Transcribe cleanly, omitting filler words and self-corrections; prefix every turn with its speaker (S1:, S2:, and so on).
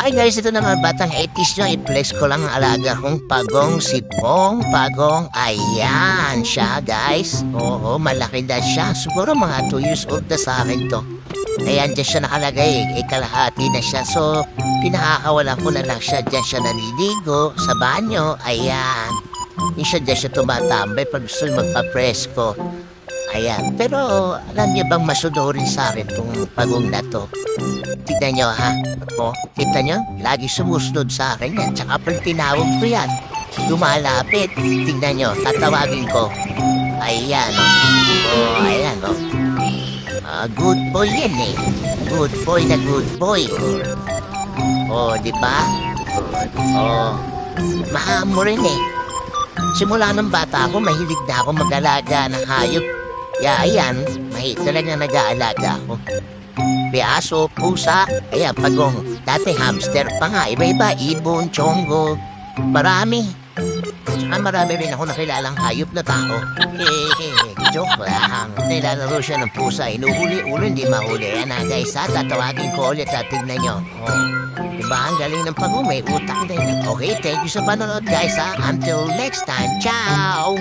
S1: Okay guys, ito naman batang 80s nyo. I-flex ko lang ang alaga kong pagong si Pong Pagong. Ayan siya guys. Oo, malaki na siya. Siguro mga 2 years old na sa akin to. Ayan, dyan siya nakalagay. Kalahati na siya. So, pinakakawalan ko na lang siya. Dyan siya naniligo sa banyo. Ayan. Dyan siya tumatambay pag gusto magpa-presko. Ayan. Pero, alam niyo bang masunurin sa akin itong pagong na to? Tignan nyo ha. O, kita nyo? Lagi sumusunod sa akin yan. Tsaka pag tinawag ko yan, lumalapit. Tignan nyo, tatawagin ko. Ayan o. O, ayan o. Good boy yan eh. Good boy na good boy. O, di ba? O, mahamo rin eh. Simula ng bata ako, mahilig na ako mag-alaga ng hayop. Ayan, talaga nag-aalaga ako. Aso, pusa, ayan, pagong. Dati hamster pa nga, iba-iba, ibon, chongo, marami. Tsaka marami rin ako nakilalang hayop na tao. Joke lang. Nilalaro siya ng pusa, inuhuli-ulo, hindi mahuli. Yan na guys, tatawagin ko ulit, tignan nyo. Oh, diba, ang galing ng pagong, may utak din. Okay, thank you sa panonood guys ha. Until next time, ciao!